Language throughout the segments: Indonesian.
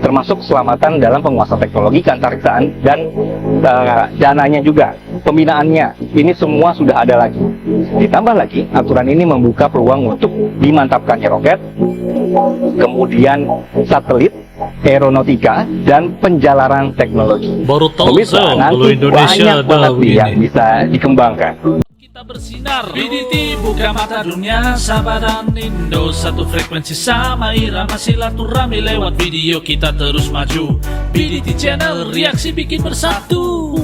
termasuk keselamatan dalam penguasaan teknologi keantariksaan dan dananya juga, pembinaannya, ini semua sudah ada lagi. Ditambah lagi, aturan ini membuka peluang untuk dimantapkannya roket, kemudian satelit, aeronautika, dan penjalaran teknologi. Baru tahu Pemirsa, kalau nanti Indonesia banyak ada banget nih yang begini. bisa dikembangkan. Kita bersinar, BDT buka mata dunia, Sabah dan Indo satu frekuensi sama irama silaturahmi lewat video kita terus maju. BDT Channel, reaksi bikin bersatu.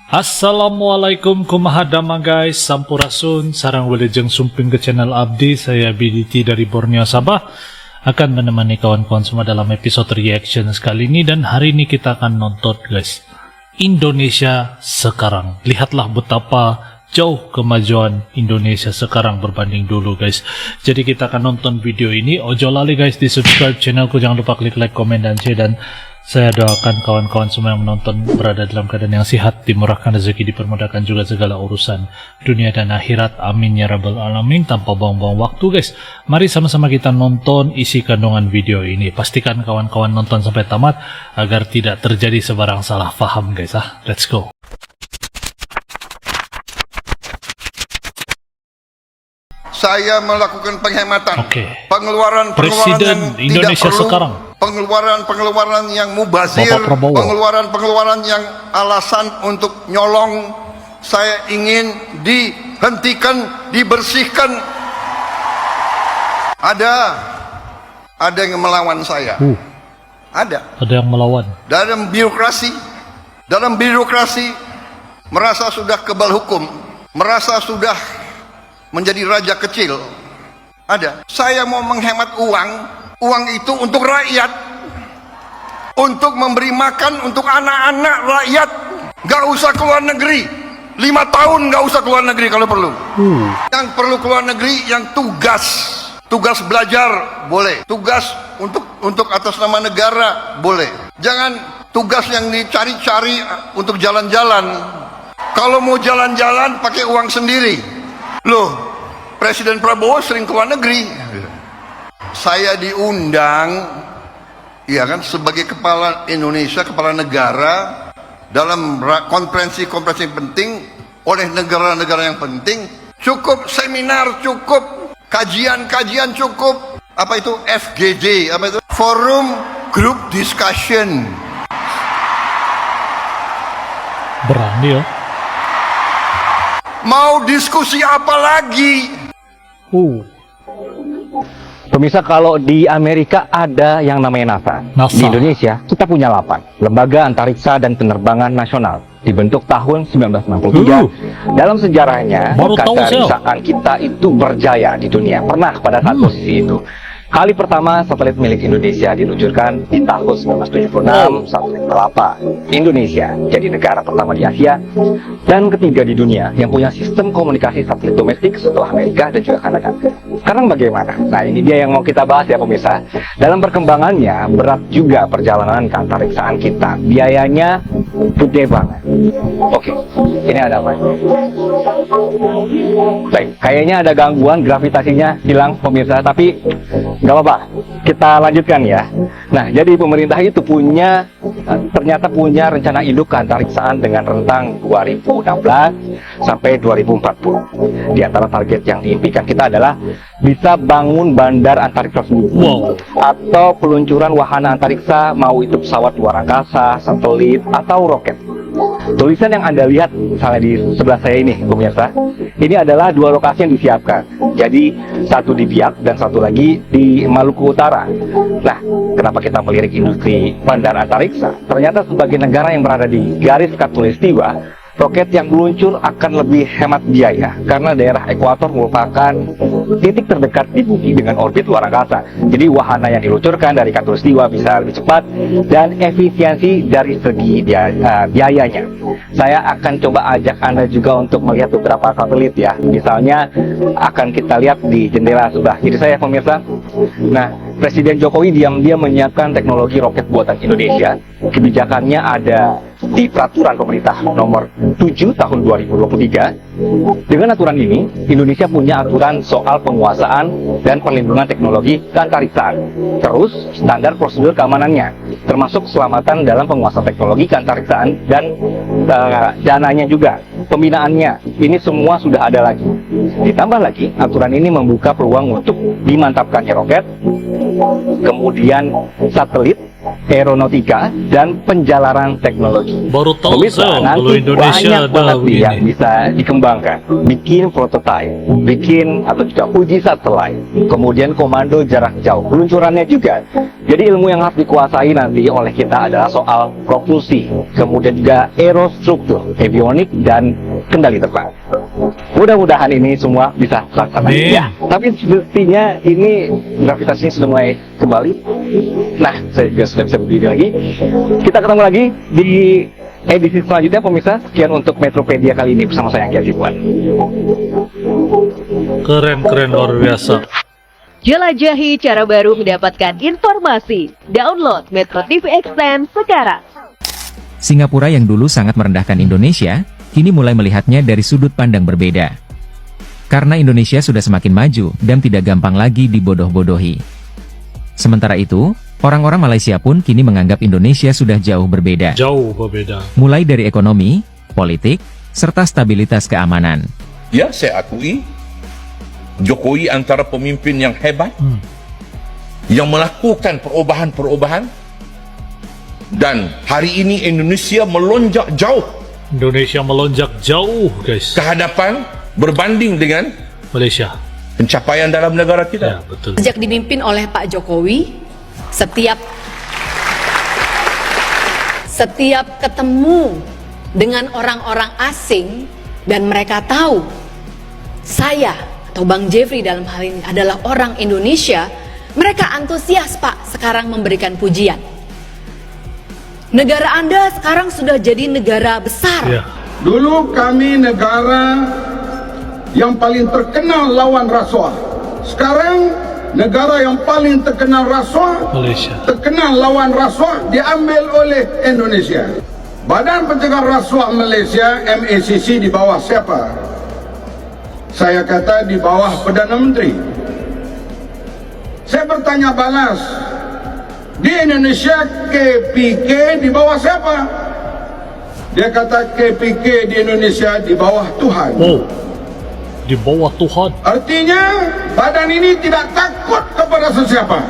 Assalamualaikum kumahadama guys, sampurasun, sarang wilujeng sumping ke channel Abdi. Saya BDT dari Borneo Sabah akan menemani kawan-kawan semua dalam episode reaction kali ini. Dan hari ini kita akan nonton guys, Indonesia sekarang. Lihatlah betapa jauh kemajuan Indonesia sekarang berbanding dulu guys. Jadi kita akan nonton video ini. Ojo lali guys di subscribe channelku, jangan lupa klik like, komen, dan share. Dan saya doakan kawan-kawan semua yang menonton berada dalam keadaan yang sehat, dimurahkan rezeki, dipermudahkan juga segala urusan dunia dan akhirat. Amin ya rabbal alamin. Tanpa buang-buang waktu guys, mari sama-sama kita nonton isi kandungan video ini. Pastikan kawan-kawan nonton sampai tamat agar tidak terjadi sebarang salah paham guys. Let's go. Saya melakukan penghematan, Oke. pengeluaran Presiden yang Indonesia tidak perlu, sekarang. pengeluaran yang mubazir, Bapak Prabowo. pengeluaran yang alasan untuk nyolong. Saya ingin dihentikan, dibersihkan. Ada yang melawan saya. Ada yang melawan. dalam birokrasi merasa sudah kebal hukum, merasa sudah menjadi raja kecil. Saya mau menghemat uang itu untuk rakyat, untuk memberi makan untuk anak-anak rakyat. Gak usah keluar negeri, 5 tahun gak usah keluar negeri kalau perlu. Yang perlu keluar negeri, yang tugas belajar boleh, tugas untuk atas nama negara boleh. Jangan tugas yang dicari-cari untuk jalan-jalan. Kalau mau jalan-jalan pakai uang sendiri. Loh, Presiden Prabowo sering keluar negeri. Saya diundang, ya kan, sebagai kepala Indonesia, kepala negara, dalam konferensi-konferensi penting oleh negara-negara yang penting. Cukup seminar, cukup kajian cukup. Apa itu FGD? Apa itu? Forum Group Discussion. Berani ya. Mau diskusi apa lagi? Pemirsa, kalau di Amerika ada yang namanya NASA. NASA. Di Indonesia kita punya 8 Lembaga Antariksa dan Penerbangan Nasional, dibentuk tahun 1963. Dalam sejarahnya, Baru tahu saya. keantariksaan kita itu berjaya di dunia. Pernah pada saat posisi itu. Kali pertama satelit milik Indonesia diluncurkan di tahun 1976, satelit Palapa. Indonesia jadi negara pertama di Asia dan ketiga di dunia yang punya sistem komunikasi satelit domestik setelah Amerika dan juga Kanada. Sekarang bagaimana? Nah, ini dia yang mau kita bahas ya pemirsa. Dalam perkembangannya berat juga perjalanan keantariksaan kita. Biayanya gede banget. Oke, ini ada apa? Baik, kayaknya ada gangguan, gravitasinya hilang pemirsa, tapi nggak apa-apa, kita lanjutkan ya. Nah, jadi pemerintah itu ternyata punya rencana induk keantariksaan dengan rentang 2016 sampai 2040. Di antara target yang diimpikan kita adalah bisa bangun bandar antariksa sendiri, atau peluncuran wahana antariksa, mau itu pesawat luar angkasa, satelit, atau roket. Tulisan yang Anda lihat misalnya di sebelah saya ini pemirsa, ini adalah 2 lokasi yang disiapkan. Jadi satu di Biak dan satu lagi di Maluku Utara. Nah, kenapa kita melirik industri bandar antariksa? Ternyata sebagai negara yang berada di garis khatulistiwa, roket yang meluncur akan lebih hemat biaya karena daerah ekuator merupakan titik terdekat di bumi dengan orbit luar angkasa. Jadi wahana yang diluncurkan dari khatulistiwa bisa lebih cepat dan efisiensi dari segi biayanya. Saya akan coba ajak Anda juga untuk melihat beberapa satelit ya. Misalnya akan kita lihat di jendela sebelah kiri saya pemirsa. Nah, Presiden Jokowi diam-diam menyiapkan teknologi roket buatan Indonesia. Kebijakannya ada di Peraturan Pemerintah Nomor 7 Tahun 2023. Dengan aturan ini, Indonesia punya aturan soal penguasaan dan perlindungan teknologi keantariksaan. Terus, standar prosedur keamanannya, termasuk keselamatan dalam penguasaan teknologi keantariksaan dan dananya juga, pembinaannya. Ini semua sudah ada lagi. Ditambah lagi, aturan ini membuka peluang untuk dimantapkannya roket, kemudian satelit, aeronautika, dan penjalaran teknologi. Baru tahu Pemirsa, saya nanti kalau Indonesia banyak ada banget nih yang begini. bisa dikembangkan. Bikin prototipe, bikin atau juga uji satelit, kemudian komando jarak jauh, peluncurannya juga. Jadi ilmu yang harus dikuasai nanti oleh kita adalah soal propulsi, kemudian juga aerostruktur, avionik, dan kendali terbang. Mudah-mudahan ini semua bisa terlaksana. Amin. Ya, tapi sepertinya ini gravitasinya sudah mulai kembali. Nah, saya juga sudah bisa berdiri lagi. Kita ketemu lagi di edisi selanjutnya, pemirsa. Sekian untuk Metropedia kali ini bersama saya Anggi Azibuan. Keren luar biasa. Jelajahi cara baru mendapatkan informasi. Download Metro TV Extend sekarang. Singapura yang dulu sangat merendahkan Indonesia, kini mulai melihatnya dari sudut pandang berbeda. Karena Indonesia sudah semakin maju dan tidak gampang lagi dibodoh-bodohi. Sementara itu, orang-orang Malaysia pun kini menganggap Indonesia sudah jauh berbeda. Jauh berbeda. Mulai dari ekonomi, politik, serta stabilitas keamanan. Ya, saya akui Jokowi antara pemimpin yang hebat, yang melakukan perubahan-perubahan, dan hari ini Indonesia melonjak jauh Indonesia melonjak jauh, guys. ke hadapan berbanding dengan Malaysia. pencapaian dalam negara Ya, kita. betul. Sejak dipimpin oleh Pak Jokowi, setiap ketemu dengan orang-orang asing dan mereka tahu saya atau Bang Jeffrey dalam hal ini adalah orang Indonesia, mereka antusias Pak sekarang memberikan pujian. Negara Anda sekarang sudah jadi negara besar. Ya. Dulu kami negara yang paling terkenal lawan rasuah. Sekarang negara yang paling terkenal rasuah, Malaysia. terkenal lawan rasuah diambil oleh Indonesia. Badan Pencegahan Rasuah Malaysia MACC di bawah siapa? Saya kata di bawah Perdana Menteri. Saya bertanya balas, di Indonesia KPK di bawah siapa? Dia kata KPK di Indonesia di bawah Tuhan. Oh, di bawah Tuhan. Artinya badan ini tidak takut kepada sesiapa.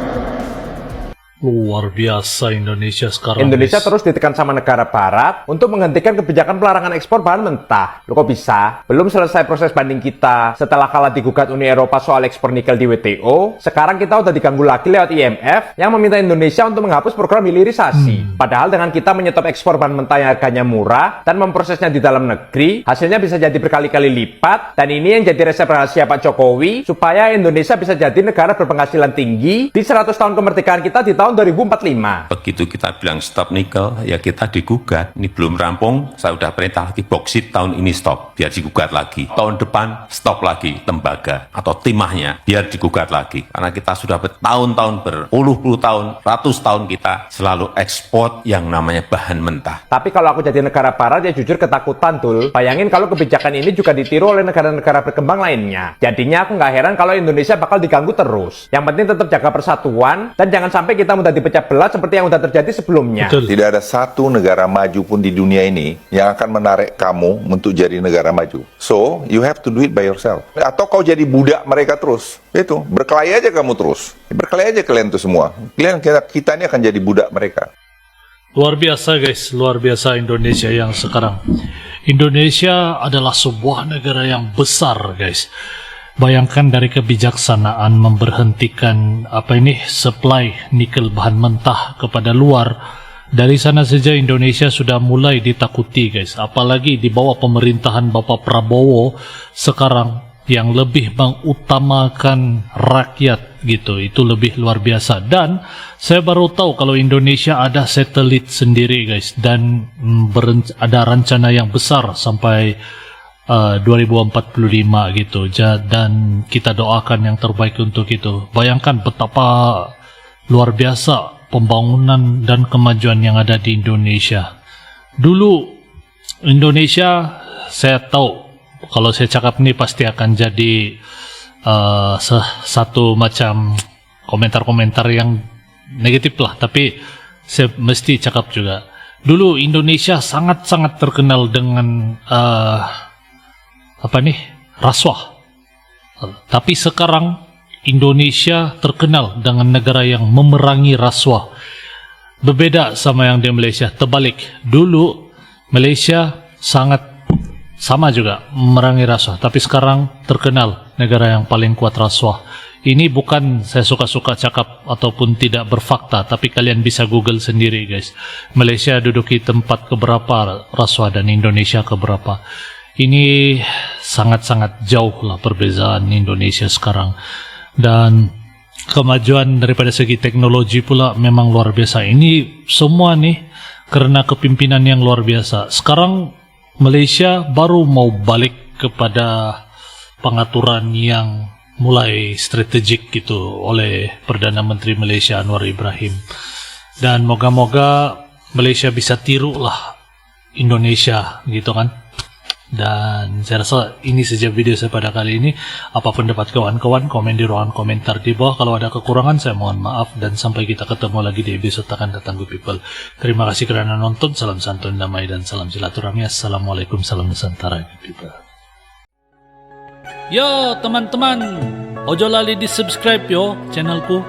Luar biasa Indonesia sekarang. Indonesia guys. terus ditekan sama negara barat untuk menghentikan kebijakan pelarangan ekspor bahan mentah. Loh kok bisa? Belum selesai proses banding kita setelah kalah digugat Uni Eropa soal ekspor nikel di WTO. Sekarang kita udah diganggu lagi lewat IMF yang meminta Indonesia untuk menghapus program hilirisasi. Padahal dengan kita menyetop ekspor bahan mentah yang harganya murah dan memprosesnya di dalam negeri, hasilnya bisa jadi berkali-kali lipat. Dan ini yang jadi resep rahasia Pak Jokowi supaya Indonesia bisa jadi negara berpenghasilan tinggi di 100 tahun kemerdekaan kita di tahun 2045. Begitu kita bilang stop nikel, ya kita digugat. Ini belum rampung, saya udah perintah lagi boksit tahun ini stop, biar digugat lagi. Tahun depan stop lagi tembaga atau timahnya, biar digugat lagi. Karena kita sudah bertahun-tahun, berpuluh-puluh tahun, ratus tahun kita selalu ekspor yang namanya bahan mentah. Tapi kalau aku jadi negara barat ya jujur ketakutan Dul. Bayangin kalau kebijakan ini juga ditiru oleh negara-negara berkembang lainnya. Jadinya aku nggak heran kalau Indonesia bakal diganggu terus. Yang penting tetap jaga persatuan dan jangan sampai kita mudah dipecah belah seperti yang udah terjadi sebelumnya. Betul. Tidak ada satu negara maju pun di dunia ini yang akan menarik kamu untuk jadi negara maju. So, you have to do it by yourself. Atau kau jadi budak mereka terus. Itu, berkelahi aja kamu terus. Berkelahi aja kalian tuh semua. Kalian, kita ini akan jadi budak mereka. Luar biasa guys, luar biasa Indonesia yang sekarang. Indonesia adalah sebuah negara yang besar guys. Bayangkan dari kebijaksanaan memberhentikan supply nikel bahan mentah kepada luar. Dari sana saja Indonesia sudah mulai ditakuti guys. Apalagi di bawah pemerintahan Bapak Prabowo sekarang yang lebih mengutamakan rakyat gitu. Itu lebih luar biasa. Dan saya baru tahu kalau Indonesia ada satelit sendiri guys. Dan ada rencana yang besar sampai 2045 gitu. Dan kita doakan yang terbaik untuk itu. Bayangkan betapa luar biasa pembangunan dan kemajuan yang ada di Indonesia. Dulu Indonesia, saya tahu kalau saya cakap ini pasti akan jadi satu macam komentar-komentar yang negatif lah, tapi saya mesti cakap juga. Dulu Indonesia sangat-sangat terkenal dengan rasuah. Tapi sekarang Indonesia terkenal dengan negara yang memerangi rasuah. Berbeda sama yang di Malaysia, terbalik. Dulu Malaysia sangat sama juga memerangi rasuah, tapi sekarang terkenal negara yang paling kuat rasuah. Ini bukan saya suka-suka cakap ataupun tidak berfakta, tapi kalian bisa Google sendiri guys. Malaysia duduki tempat keberapa rasuah dan Indonesia keberapa. Ini sangat-sangat jauh lah perbezaan Indonesia sekarang. Dan kemajuan daripada segi teknologi pula memang luar biasa. Ini semua nih karena kepimpinan yang luar biasa. Sekarang Malaysia baru mau balik kepada pengaturan yang mulai strategik gitu oleh Perdana Menteri Malaysia Anwar Ibrahim. Dan moga-moga Malaysia bisa tiru lah Indonesia gitu kan. Dan saya rasa ini saja video saya pada kali ini. Apa pendapat kawan-kawan, komen di ruangan komentar di bawah. Kalau ada kekurangan saya mohon maaf, dan sampai kita ketemu lagi di episode akan datang Good People. Terima kasih kerana nonton. Salam santun, damai dan salam silaturahmi. Assalamualaikum, salam Nusantara Good People. Yo teman-teman, ojo lali di subscribe yo channelku.